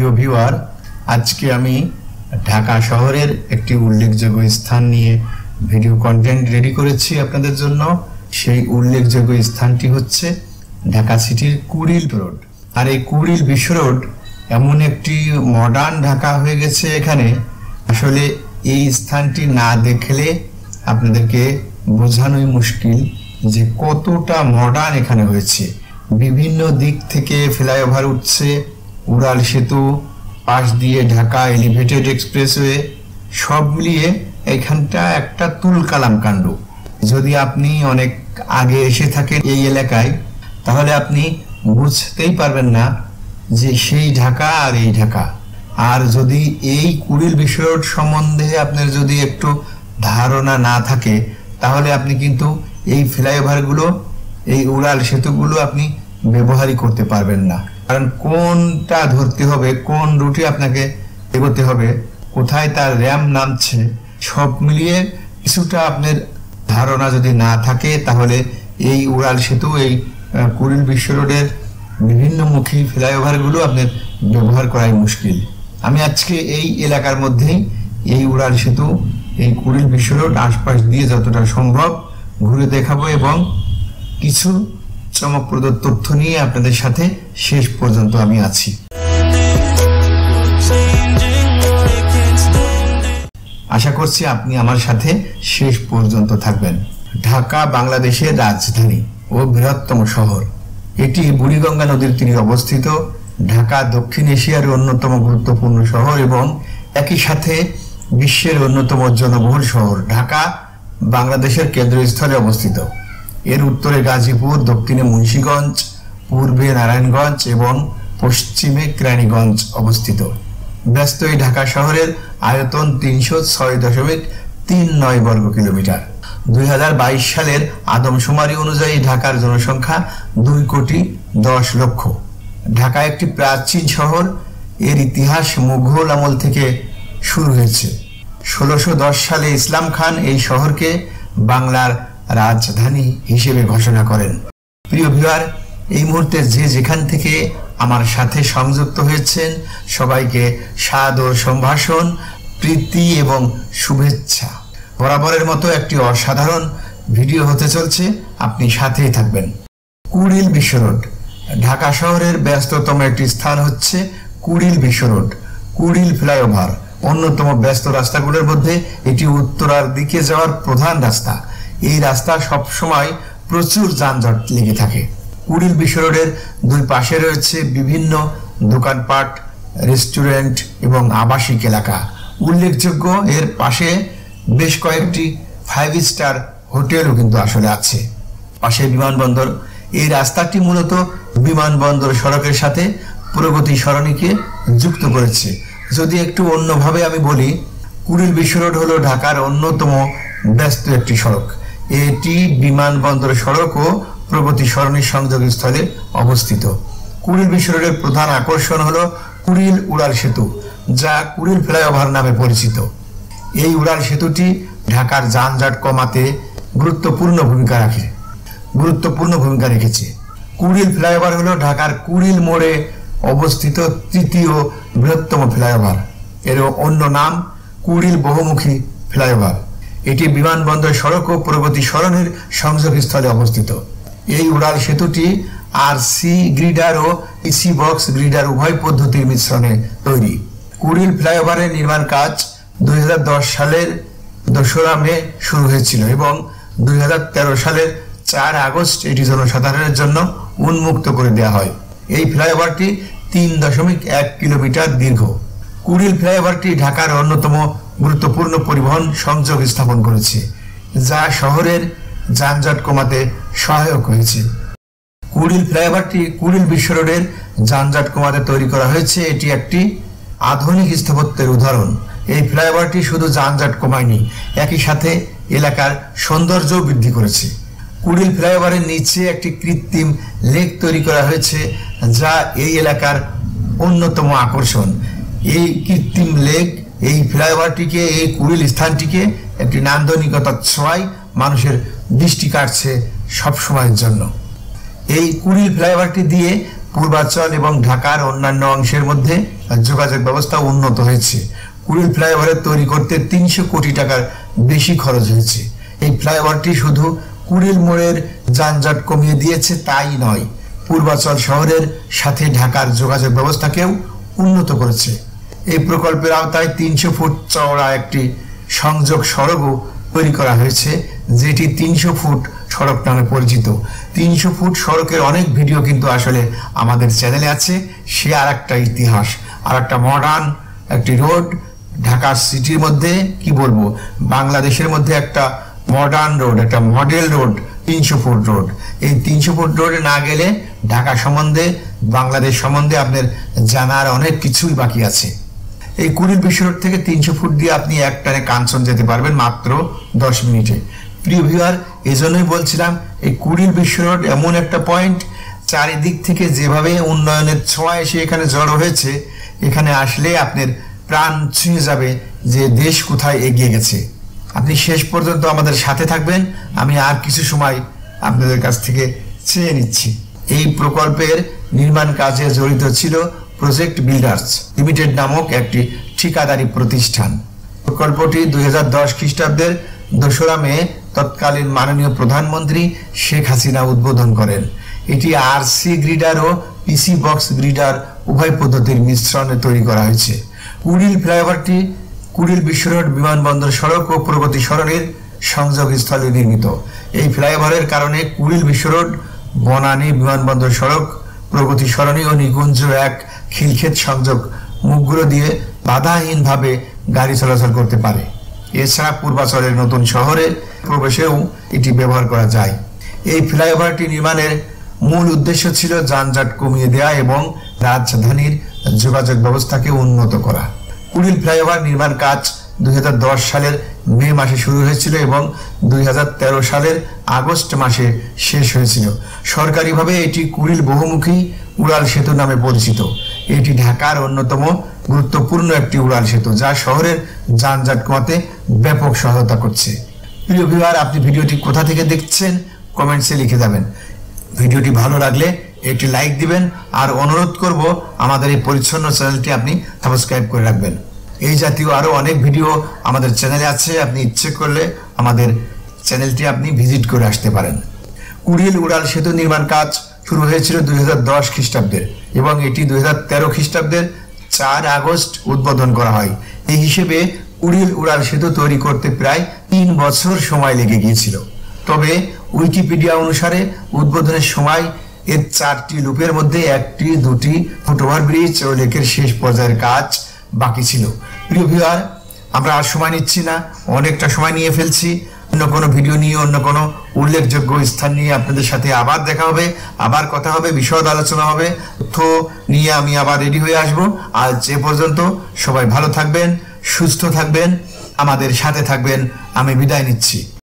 প্রিয় ভিউয়ার, আজকে আমি ঢাকা শহরের একটি উল্লেখযোগ্য স্থান নিয়ে ভিডিও কন্টেন্ট রেডি করেছি আপনাদের জন্য। সেই উল্লেখযোগ্য স্থানটি হচ্ছে ঢাকা সিটির কুড়িল রোড। আর এই কুড়িল বিশ্ব রোড এমন একটি মডার্ন ঢাকা হয়ে গেছে এখানে, আসলে এই স্থানটি না দেখলে আপনাদেরকে বোঝানোই মুশকিল যে কতটা মডার্ন এখানে হয়েছে। বিভিন্ন দিক থেকে ফ্লাইওভার উঠছে, উড়াল সেতু, পাশ দিয়ে ঢাকা এলিভেটেড এক্সপ্রেসওয়ে, সব মিলিয়ে এখানটা একটা তুলকালাম কাণ্ড। যদি আপনি অনেক আগে এসে থাকেন এই এলাকায়, তাহলে আপনি বুঝতেই পারবেন না যে সেই ঢাকা আর এই ঢাকা। আর যদি এই কুড়িল বিশ্ব রোড সম্বন্ধে আপনার যদি একটু ধারণা না থাকে, তাহলে আপনি কিন্তু এই ফ্লাইওভারগুলো, এই উড়াল সেতুগুলো আপনি ব্যবহারই করতে পারবেন না। কারণ কোনটা ধরতে হবে, কোন রুটে আপনাকে এগোতে হবে, কোথায় তার র্যাম্প নামছে, সব মিলিয়ে কিছুটা আপনার ধারণা যদি না থাকে, তাহলে এই উড়াল সেতু, এই কুড়িল বিশ্ব রোডের বিভিন্নমুখী ফ্লাইওভারগুলো আপনার ব্যবহার করাই মুশকিল। আমি আজকে এই এলাকার মধ্যেই এই উড়াল সেতু, এই কুড়িল বিশ্ব রোড আশপাশ দিয়ে যতটা সম্ভব ঘুরে দেখাবো এবং কিছু চমকপ্রদ তথ্য নিয়ে আপনাদের সাথে শেষ পর্যন্ত আমি আছি। আশা করছি আপনি আমার সাথে শেষ পর্যন্ত থাকবেন। ঢাকা বাংলাদেশের রাজধানী ও বৃহত্তম শহর। এটি বুড়িগঙ্গা নদীর তীরে অবস্থিত। ঢাকা দক্ষিণ এশিয়ার অন্যতম গুরুত্বপূর্ণ শহর এবং একই সাথে বিশ্বের অন্যতম জনবহুল শহর। ঢাকা বাংলাদেশের কেন্দ্রস্থলে অবস্থিত। এর উত্তরে গাজীপুর, দক্ষিণে মুন্সিগঞ্জ, পূর্বে নারায়ণগঞ্জ এবং পশ্চিমে কেরানীগঞ্জ অবস্থিত। ব্যস্ত এই ঢাকা শহরের আয়তন ৩০৬.৩৯ বর্গ কিলোমিটার। ২০২২ সালের আদমশুমারি অনুযায়ী ঢাকার জনসংখ্যা ২,১০,০০,০০০। ঢাকা একটি প্রাচীন শহর। এর ইতিহাস মুঘল আমল থেকে শুরু হয়েছে। ১৬১০ সালে ইসলাম খান এই শহরকে বাংলার রাজধানী হিসেবে ঘোষণা করেন। প্রিয় ভিউয়ার, এই মুহূর্তে যে যেখান থেকে আমার সাথে সংযুক্ত হয়েছেন, সবাইকে সাদর সম্ভাষণ, প্রীতি এবং শুভেচ্ছা। বরাবরের মতো একটি অসাধারণ ভিডিও হতে চলছে, আপনি সাথেই থাকবেন। কুড়িল বিশ্ব রোড। ঢাকা শহরের ব্যস্ততম একটি স্থান হচ্ছে কুড়িল বিশ্ব রোড। কুড়িল ফ্লাইওভার অন্যতম ব্যস্ত রাস্তাগুলোর মধ্যে এটি উত্তরার দিকে যাওয়ার প্রধান রাস্তা। এই রাস্তা সবসময় প্রচুর যানজট লেগে থাকে। কুড়িল বিশ্ব রোডের দুই পাশে রয়েছে বিভিন্ন দোকানপাট, রেস্টুরেন্ট এবং আবাসিক এলাকা। উল্লেখযোগ্য, এর পাশে বেশ কয়েকটি 5 স্টার হোটেলও কিন্তু আসলে আছে। পাশে বিমানবন্দর। এই রাস্তাটি মূলত বিমানবন্দর সড়কের সাথে প্রগতি সরণিকে যুক্ত করেছে। যদি একটু অন্যভাবে আমি বলি, কুড়িল বিশ্ব রোড হলো ঢাকার অন্যতম ব্যস্ত একটি সড়ক। এটি বিমানবন্দর সড়ক ও প্রগতি সরণির সংযোগস্থলে অবস্থিত। কুড়িল বিশ্ব রোডের প্রধান আকর্ষণ হলো কুড়িল উড়াল সেতু, যা কুড়িল ফ্লাইওভার নামে পরিচিত। এই উড়াল সেতুটি ঢাকার যানজট কমাতে গুরুত্বপূর্ণ ভূমিকা রেখেছে। কুড়িল ফ্লাইওভার হলো ঢাকার কুড়িল মোড়ে অবস্থিত তৃতীয় বৃহত্তম ফ্লাইওভার। এর অন্য নাম কুড়িল বহুমুখী ফ্লাইওভার। এটি বিমানবন্দর সড়ক ও প্রগতি সরণের সংযোগস্থলে অবস্থিত। এই উড়াল সেতুটি আরসি গ্রিডার ও ইসি বক্স গ্রিডার উভয় পদ্ধতির মিশ্রণে তৈরি। কুড়িল ফ্লাইওভারের নির্মাণ কাজ ২০১০ সালের ২রা মে শুরু হয়েছিল এবং ২০১৩ সালের ৪ আগস্ট এটি জনসাধারণের জন্য উন্মুক্ত করে দেওয়া হয়। এই ফ্লাইওভারটি ৩.১ কিলোমিটার দীর্ঘ। কুড়িল ফ্লাইওভারটি ঢাকার অন্যতম গুরুত্বপূর্ণ পরিবহন সংযোগ স্থাপন করেছে, যা শহরের যানজট কমাতে সহায়ক হয়েছে। কুড়িল ফ্লাইওভারটি কুড়িল বিশ্ব রোডের যানজট কমাতে তৈরি করা হয়েছে। এটি একটি আধুনিক স্থাপত্যের উদাহরণ। এই ফ্লাইওভারটি শুধু যানজট কমায়নি, একই সাথে এলাকার সৌন্দর্যও বৃদ্ধি করেছে। কুড়িল ফ্লাইওভারের নিচে একটি কৃত্রিম লেক তৈরি করা হয়েছে, যা এই এলাকার অন্যতম আকর্ষণ। এই কৃত্রিম লেক এই ফ্লাইওভারটিকে, এই কুড়িল স্থানটিকে একটি নান্দনিকতার ছোঁয়ায় মানুষের দৃষ্টি কাটছে সবসময়ের জন্য। এই কুড়িল ফ্লাইওভারটি দিয়ে পূর্বাঞ্চল এবং ঢাকার অন্যান্য অংশের মধ্যে যোগাযোগ ব্যবস্থা উন্নত হয়েছে। কুড়িল ফ্লাইওভার তৈরি করতে 300 কোটি টাকার বেশি খরচ হয়েছে। এই ফ্লাইওভারটি শুধু কুড়িল মোড়ের যানজট কমিয়ে দিয়েছে তাই নয়, পূর্বাঞ্চল শহরের সাথে ঢাকার যোগাযোগ ব্যবস্থাকেও উন্নত করেছে। এই প্রকল্পের আওতায় 300 ফুট চওড়া একটি সংযোগ সড়কও তৈরি করা হয়েছে, যেটি 300 ফুট সড়ক নামে পরিচিত। 300 ফুট সড়কের অনেক ভিডিও কিন্তু আসলে আমাদের চ্যানেলে আছে। সে আর একটা ইতিহাস, আর একটা মডার্ন একটি রোড, ঢাকা সিটির মধ্যে কি বলবো, বাংলাদেশের মধ্যে একটা মডার্ন রোড, একটা মডেল রোড, 300 ফুট রোড। এই 300 ফুট রোডে না গেলে ঢাকা সম্বন্ধে, বাংলাদেশ সম্বন্ধে আপনার জানার অনেক কিছুই বাকি আছে। এই কুড়িল বিশ্ব রোড থেকে 300 ফুট দিয়ে আপনি একটানে কাঞ্চন যেতে পারবেন মাত্র 10 মিনিটে। প্রিয় ভিউয়ার, এজন্যই বলছিলাম এই কুড়িল বিশ্ব রোড এমন একটা পয়েন্ট, চারিদিক থেকে যেভাবে উন্নয়নের ছোঁয়া এসে এখানে জড়ো হয়েছে, এখানে আসলে আপনার প্রাণ ছুঁয়ে যাবে যে দেশ কোথায় এগিয়ে গেছে। আপনি শেষ পর্যন্ত আমাদের সাথে থাকবেন, আমি আর কিছু সময় আপনাদের কাছ থেকে চেয়ে নিচ্ছি। এই প্রকল্পের নির্মাণ কাজে জড়িত ছিল প্রজেক্ট বিল্ডার্স লিমিটেড নামক একটি ঠিকাদারি প্রতিষ্ঠান। প্রকল্পটি 2010 খ্রিস্টাব্দের 2রা মে তৎকালীন মাননীয় প্রধানমন্ত্রী শেখ হাসিনা উদ্বোধন করেন। এটি আরসি গ্রিডার ও পিসি বক্স গ্রিডার উভয় পদ্ধতির মিশ্রণে তৈরি করা হয়েছে। কুড়িল ফ্লাইওভারটি কুড়িল বিশ্ব রোড বিমানবন্দর সড়ক ও প্রগতি সরণির সংযোগস্থলে নির্মিত। এই ফ্লাইওভারের কারণে কুড়িল বিশ্ব রোড, বনানী বিমানবন্দর সড়ক, প্রগতি সরণি ও নিকুঞ্জ এক খিলক্ষেত সংযোগ মুখগুলো দিয়ে বাধাহীনভাবে গাড়ি চলাচল করতে পারে। এছাড়া পূর্বাঞ্চলের নতুন শহরে প্রবেশেও এটি ব্যবহার করা যায়। এই ফ্লাইওভারটি নির্মাণের মূল উদ্দেশ্য ছিল যানজট কমিয়ে দেওয়া এবং রাজধানীর যোগাযোগ ব্যবস্থাকে উন্নত করা। কুড়িল ফ্লাইওভার নির্মাণ কাজ 2010 সালের মে মাসে শুরু হয়েছিল এবং 2013 সালের আগস্ট মাসে শেষ হয়েছিল। সরকারিভাবে এটি কুড়িল বহুমুখী উড়াল সেতু নামে পরিচিত। এটি ঢাকার অন্যতম গুরুত্বপূর্ণ একটি উড়াল সেতু, যা শহরের যানজট কমাতে ব্যাপক সহায়তা করছে। প্রিয় ভিউয়ার, আপনি ভিডিওটি কোথা থেকে দেখছেন কমেন্টসে লিখে যাবেন। ভিডিওটি ভালো লাগলে একটি লাইক দিবেন, আর অনুরোধ করব আমাদের এই পরিচ্ছন্ন চ্যানেলটি আপনি সাবস্ক্রাইব করে রাখবেন। এই জাতীয় আরো অনেক ভিডিও আমাদের চ্যানেলে আছে, আপনি ইচ্ছে করলে আমাদের চ্যানেলটি আপনি ভিজিট করে আসতে পারেন। কুড়িল উড়াল সেতু নির্মাণ কাজ শুরু হয়েছিল 2010 খ্রিস্টাব্দের এবং এটি 2013 খ্রিস্টাব্দের 4 আগস্ট উদ্বোধন করা হয়। এই হিসেবে কুড়িল উড়াল সেতু তৈরি করতে প্রায় 3 বছর সময় লেগে গিয়েছিল। তবে উইকিপিডিয়া অনুসারে উদ্বোধনের সময় এর 4টি লুপের মধ্যে 1টি 2টি ফুটওভার ব্রিজ ও লেকের শেষ পর্যায়ের কাজ বাকি ছিল। প্রিয় ভিউয়ার, আমরা আর সময় নিচ্ছি না, অনেকটা সময় নিয়ে ফেলছি। অন্য কোনো ভিডিও নিয়ে, অন্য কোনো উল্লেখযোগ্য স্থান নিয়ে আপনাদের সাথে আবার দেখা হবে, আবার কথা হবে, বিশদ আলোচনা হবে, তথ্য নিয়ে আমি আবার রেডি হয়ে আসব। আজ এ পর্যন্ত, সবাই ভালো থাকবেন, সুস্থ থাকবেন, আমাদের সাথে থাকবেন। আমি বিদায় নিচ্ছি।